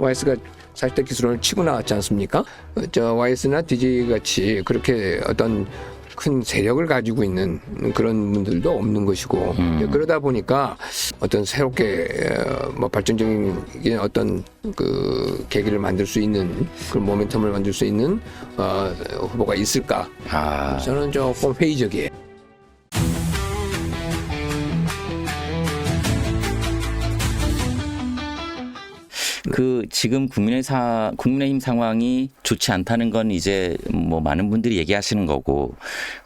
YS가 40대 기술원을 치고 나왔지 않습니까? YS나 DJ 같이 그렇게 어떤 큰 세력을 가지고 있는 그런 분들도 없는 것이고 그러다 보니까 어떤 새롭게 뭐 발전적인 어떤 그 계기를 만들 수 있는 그런 모멘텀을 만들 수 있는 후보가 있을까? 저는 조금 회의적이에요. 그 지금 국민의힘 상황이 좋지 않다는 건 이제 뭐 많은 분들이 얘기하시는 거고,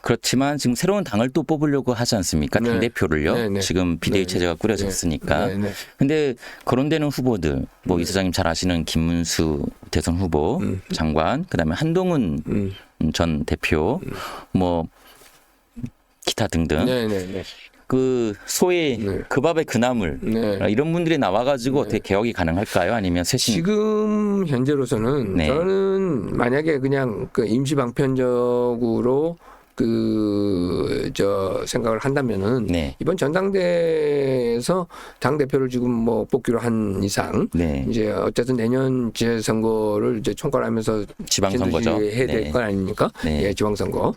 그렇지만 지금 새로운 당을 또 뽑으려고 하지 않습니까? 당 대표를요. 네네. 지금 비대위 체제가 꾸려졌으니까. 네네. 근데 거론되는 후보들, 뭐 이사장님 잘 아시는 김문수 대선 후보 장관, 그다음에 한동훈 전 대표, 뭐 기타 등등. 네네네. 그 소위 그 밥의 그 나물 이런 분들이 나와가지고 어떻게 개혁이 가능할까요? 아니면 쇄신? 지금 현재로서는 저는 만약에 그냥 그 임시 방편적으로 생각을 한다면은 이번 전당대회에서 당 대표를 지금 뭐 뽑기로 한 이상 이제 어쨌든 내년 지자선거를 이제 총괄하면서 지방선거죠. 해야 될 거 아닙니까? 예, 지방선거.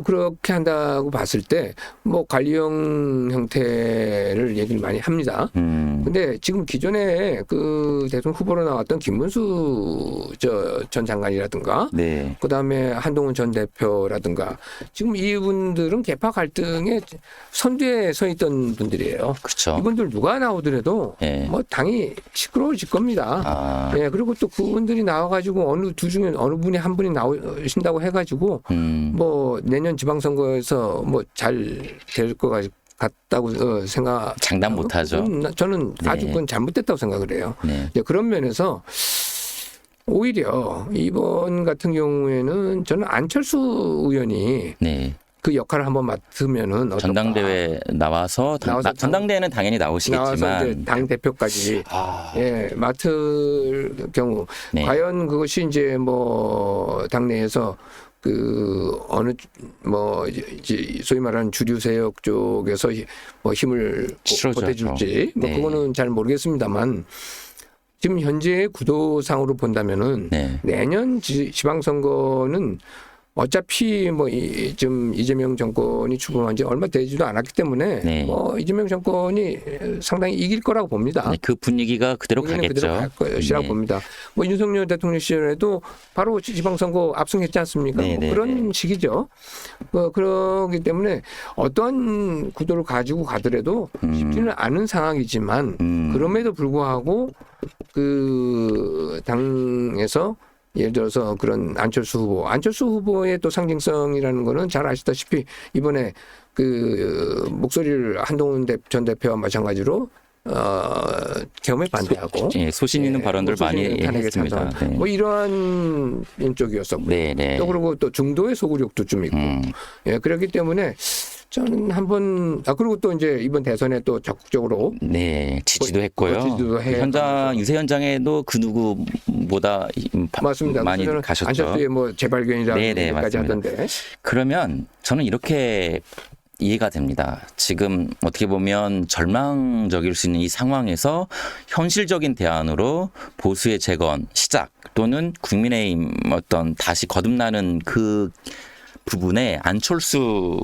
그렇게 한다고 봤을 때 뭐 관리형 형태를 얘기를 많이 합니다. 근데 지금 기존에 그 대통령 후보로 나왔던 김문수 전 장관이라든가 그다음에 한동훈 전 대표라든가 지금 이분들은 계파 갈등의 선두에 서 있던 분들이에요. 그렇죠. 이분들 누가 나오더라도 뭐 당이 시끄러워질 겁니다. 예, 그리고 또 그분들이 나와가지고 어느 두 중에 어느 분이 한 분이 나오신다고 해가지고 뭐 내년 지방선거에서 뭐 잘 될 것 같다고 생각. 장담 못하죠. 저는 아주 그건 잘못됐다고 생각을 해요. 그런 면에서 오히려 이번 같은 경우에는 저는 안철수 의원이 그 역할을 한번 맡으면은 어떨까. 전당대회 나와서 전당대회는 당연히 나오시겠지만 당 대표까지 맡을 경우 과연 그것이 이제 뭐 당내에서 그 어느 뭐 이제 소위 말하는 주류 세력 쪽에서 뭐 힘을 보태줄지 뭐 그거는 잘 모르겠습니다만 지금 현재의 구도상으로 본다면은 내년 지방선거는 어차피 뭐 지금 이재명 정권이 출범한 지 얼마 되지도 않았기 때문에 뭐 이재명 정권이 상당히 이길 거라고 봅니다. 그 분위기가 그대로 가겠죠. 그대로 갈 것이라고 봅니다. 뭐 윤석열 대통령 시절에도 바로 지방선거 압승했지 않습니까? 뭐 그런 식이죠. 그렇기 때문에 어떤 구도를 가지고 가더라도 쉽지는 않은 상황이지만 그럼에도 불구하고 그 당에서 예를 들어서 그런 안철수 후보의 또 상징성이라는 거는 잘 아시다시피 이번에 그 목소리를 한동훈 전 대표와 마찬가지로 계엄에 반대하고 소신 있는 발언들 많이 했습니다. 뭐 이러한 쪽이었었고요. 또 그리고 또 중도의 소구력도 좀 있고 그렇기 때문에 저는 한번 그리고 또 이제 이번 대선에 또 적극적으로 지지도 했고요. 현장 유세 현장에도 그 누구보다 맞습니다. 많이 가셨죠. 안철수의 뭐 재발견이라는 얘기까지 하던데. 그러면 저는 이렇게 이해가 됩니다. 지금 어떻게 보면 절망적일 수 있는 이 상황에서 현실적인 대안으로 보수의 재건 시작 또는 국민의힘 어떤 다시 거듭나는 그 부분에 안철수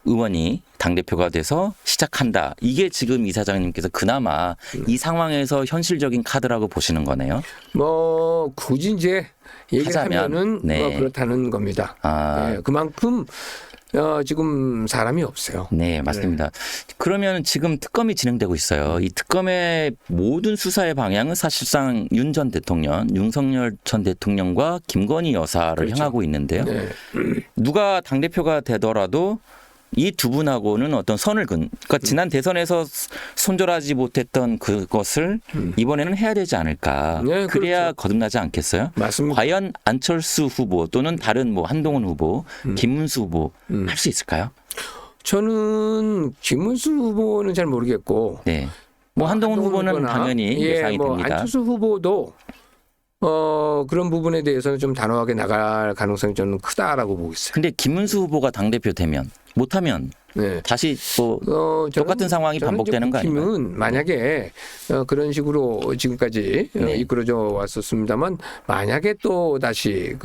의원이 당대표가 돼서 시작한다. 이게 지금 이사장님께서 그나마 이 상황에서 현실적인 카드라고 보시는 거네요. 뭐 굳이 이제 얘기를 하면은 뭐 그렇다는 겁니다. 그만큼 지금 사람이 없어요. 네, 맞습니다. 그러면 지금 특검이 진행되고 있어요. 이 특검의 모든 수사의 방향은 사실상 윤 전 대통령, 윤석열 전 대통령과 김건희 여사를 향하고 있는데요. 누가 당대표가 되더라도 이 두 분하고는 어떤 선을 그러니까 지난 대선에서 손절하지 못했던 그것을 이번에는 해야 되지 않을까. 그래야 거듭나지 않겠어요? 맞습니다. 과연 안철수 후보 또는 다른 뭐 한동훈 후보, 김문수 후보 할 수 있을까요? 저는 김문수 후보는 잘 모르겠고, 뭐 한동훈 후보는 당연히 예상이 됩니다. 안철수 후보도 그런 부분에 대해서는 좀 단호하게 나갈 가능성이 저는 크다라고 보고 있어요. 근데 김문수 후보가 당대표 되면 못하면 네. 다시 뭐 똑같은 상황이 반복되는 거 아닌가요? 국힘은 만약에 그런 식으로 지금까지 네. 이끌어져 왔었습니다만 만약에 또 다시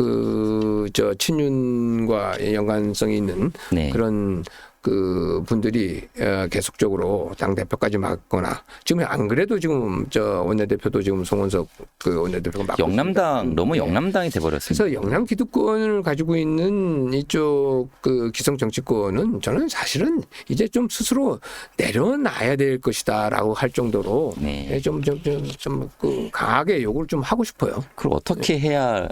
친윤과 연관성이 있는 네. 그런 그 분들이 계속적으로 당 대표까지 맡거나 지금 안 그래도 지금 원내대표도 지금 송원석 그 원내대표가 맡고 영남당 있습니다. 너무 네. 영남당이 돼버렸습니다. 그래서 영남 기득권을 가지고 있는 이쪽 그 기성 정치권은 저는 사실은 이제 좀 스스로 내려놔야 될 것이다라고 할 정도로 네. 좀 그 강하게 요구를 좀 하고 싶어요. 그걸 어떻게 해야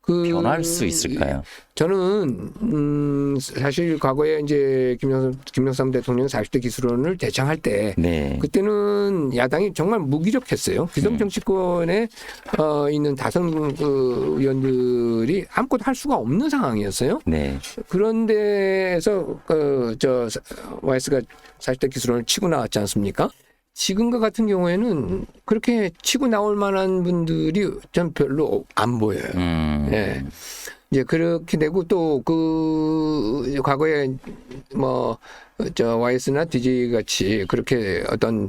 변화할 수 있을까요? 저는 사실 과거에 이제 김영삼 대통령 40대 기술원을 대창할 때 네. 그때는 야당이 정말 무기력했어요. 기성 정치권에 있는 다선 그 의원들이 아무것도 할 수가 없는 상황이었어요. 네. 그런 데에서 YS가 40대 기술원을 치고 나왔지 않습니까? 지금과 같은 경우에는 그렇게 치고 나올 만한 분들이 전 별로 안 보여요. 예. 이제 그렇게 되고 또 그 과거에 YS나 DJ 같이 그렇게 어떤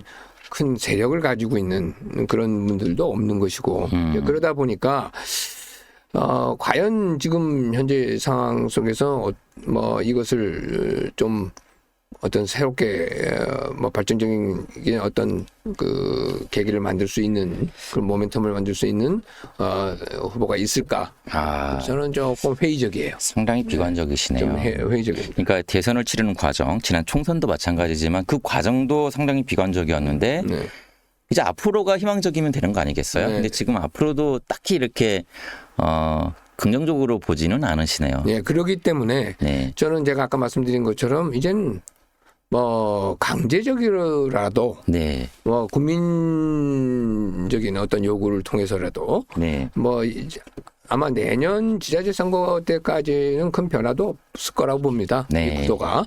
큰 세력을 가지고 있는 그런 분들도 없는 것이고 그러다 보니까 과연 지금 현재 상황 속에서 이것을 좀 어떤 새롭게 발전적인 어떤 그 계기를 만들 수 있는 그런 모멘텀을 만들 수 있는 후보가 있을까? 저는 조금 회의적이에요. 상당히 비관적이시네요. 좀 회의적이에요. 그러니까 대선을 치르는 과정, 지난 총선도 마찬가지지만 그 과정도 상당히 비관적이었는데 네. 이제 앞으로가 희망적이면 되는 거 아니겠어요? 네. 근데 지금 앞으로도 딱히 이렇게 긍정적으로 보지는 않으시네요. 네, 그러기 때문에 네. 저는 제가 아까 말씀드린 것처럼 이젠 강제적이라도 네. 국민적인 어떤 요구를 통해서라도 네. 이제 아마 내년 지자체 선거 때까지는 큰 변화도 없을 거라고 봅니다. 네. 이 구도가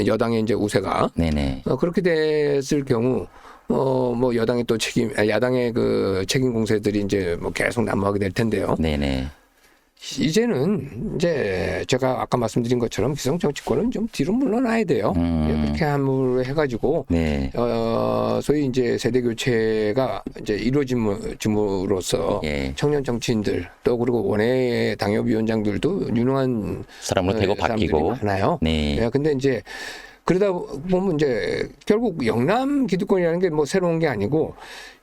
여당의 이제 우세가 네네. 그렇게 됐을 경우 여당의 또 야당의 그 책임 공세들이 이제 계속 난무하게 될 텐데요. 네네. 이제는 이제 제가 아까 말씀드린 것처럼 기성 정치권은 좀 뒤로 물러나야 돼요. 그렇게 함으로 해가지고 네. 소위 이제 세대 교체가 이제 이루어짐으로써 예. 청년 정치인들 또 그리고 원외 당협위원장들도 유능한 사람으로 되고 사람들이 바뀌고. 많아요. 네. 근데 이제 그러다 보면 이제 결국 영남 기득권이라는 게 새로운 게 아니고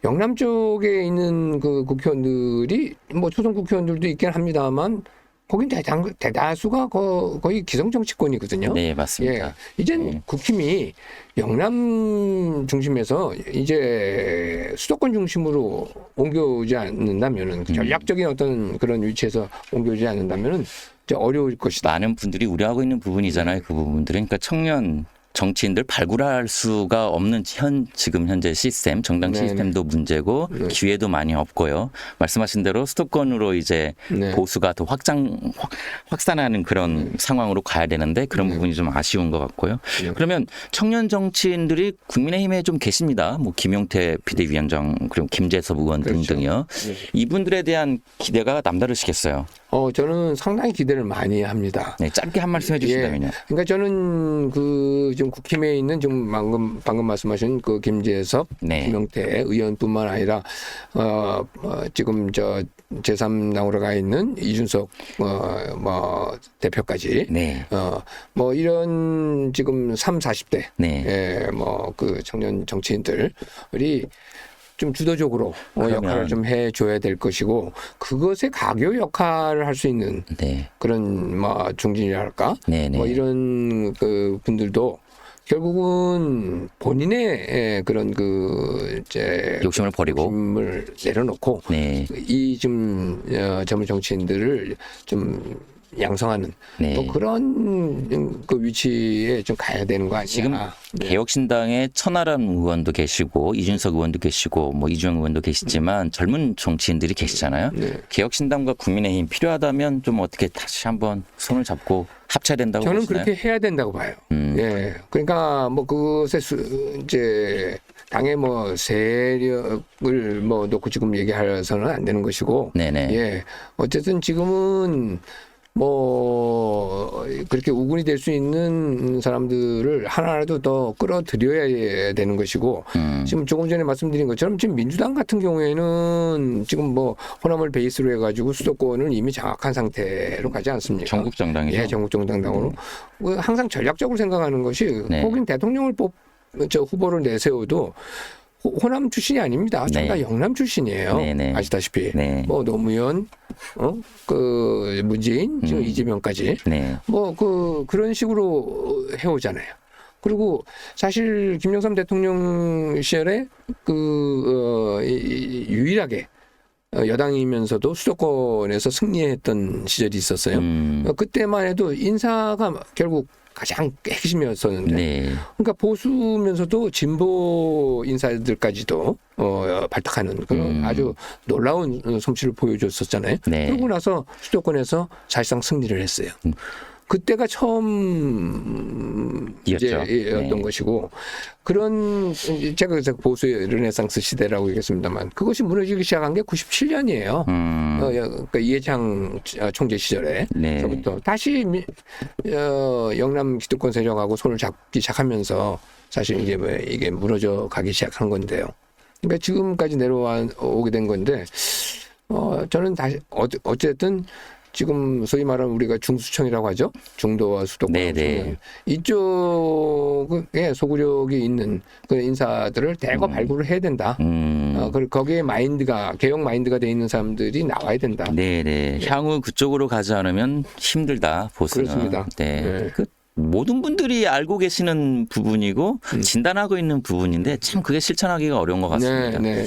영남 쪽에 있는 그 국회의원들이 초선 국회의원들도 있긴 합니다만 거긴 대다수가 거의 기성 정치권이거든요. 네, 맞습니다. 예. 이젠 국힘이 영남 중심에서 이제 수도권 중심으로 옮겨오지 않는다면은 전략적인 어떤 그런 위치에서 옮겨오지 않는다면은 이제 어려울 것이다. 많은 분들이 우려하고 있는 부분이잖아요. 그 부분들은. 그러니까 청년 정치인들 발굴할 수가 없는 지금 현재 시스템, 정당 네네. 시스템도 문제고 네. 기회도 많이 없고요. 말씀하신 대로 수도권으로 이제 네. 보수가 더 확산하는 그런 상황으로 가야 되는데 그런 부분이 좀 아쉬운 것 같고요. 네. 그러면 청년 정치인들이 국민의힘에 좀 계십니다. 김용태 비대위원장 그리고 김재섭 의원 그렇죠. 등등이요. 네. 이분들에 대한 기대가 남다르시겠어요. 저는 상당히 기대를 많이 합니다. 네, 짧게 한 말씀 해주신다면요. 그러니까 저는 지금 국힘에 있는 지금 방금 말씀하신 그 김재섭, 네. 김용태 의원뿐만 아니라 지금 제3당으로 가 있는 이준석 대표까지 네. 이런 지금 40대 네. 그 청년 정치인들이 좀 주도적으로 역할을 좀 해줘야 될 것이고 그것에 가교 역할을 할 수 있는 네. 그런 중진이랄까 네네. 이런 그 분들도 결국은 본인의 그런 이제 욕심을 버리고 욕심을 내려놓고 네. 이 좀 젊은 정치인들을 좀 양성하는 네. 또 그런 그 위치에 좀 가야 되는 거 아니야? 지금 개혁신당의 천하람 의원도 계시고 이준석 의원도 계시고 이주영 의원도 계시지만 젊은 정치인들이 계시잖아요. 네. 개혁신당과 국민의힘 필요하다면 좀 어떻게 다시 한번 손을 잡고 합쳐야 된다고 저는 보시나요? 그렇게 해야 된다고 봐요. 예, 그러니까 그것에 이제 당의 세력을 놓고 지금 얘기해서는 안 되는 것이고, 네네. 예, 어쨌든 지금은 뭐 그렇게 우군이 될 수 있는 사람들을 하나라도 더 끌어들여야 되는 것이고 지금 조금 전에 말씀드린 것처럼 지금 민주당 같은 경우에는 지금 뭐 호남을 베이스로 해가지고 수도권은 이미 장악한 상태로 가지 않습니까? 전국 정당이죠. 예, 전국 정당으로 항상 전략적으로 생각하는 것이 네. 혹은 대통령을 후보를 내세워도 호남 출신이 아닙니다. 전부 다 네. 영남 출신이에요. 네네. 아시다시피 네. 뭐 노무현, 그 문재인, 지금 이재명까지 네. 뭐 그런 식으로 해오잖아요. 그리고 사실 김영삼 대통령 시절에 유일하게 여당이면서도 수도권에서 승리했던 시절이 있었어요. 그때만 해도 인사가 결국 가장 핵심이었었는데, 네. 그러니까 보수면서도 진보 인사들까지도 발탁하는 그런 아주 놀라운 솜씨를 보여줬었잖아요. 네. 그러고 나서 수도권에서 사실상 승리를 했어요. 그때가 처음 이었죠. 이제였던 네. 것이고 그런 제가 그래서 보수의 르네상스 시대라고 얘기했습니다만 그것이 무너지기 시작한 게 97년이에요. 그러니까 이해창 총재 시절에서부터 네. 다시 영남 기득권 세력하고 손을 잡기 시작하면서 사실 이제 뭐 이게 무너져 가기 시작한 건데요. 그러니까 지금까지 내려오게 된 건데 저는 다시 어쨌든 지금 소위 말하는 우리가 중수청이라고 하죠. 중도와 수도권. 네네. 이쪽에 소구력이 있는 그 인사들을 대거 발굴을 해야 된다. 그리고 거기에 마인드가 개혁 마인드가 돼 있는 사람들이 나와야 된다. 네네. 향후 그쪽으로 가지 않으면 힘들다. 보수는. 그렇습니다. 네. 네. 그 모든 분들이 알고 계시는 부분이고 진단하고 있는 부분인데 참 그게 실천하기가 어려운 것 같습니다. 네, 네.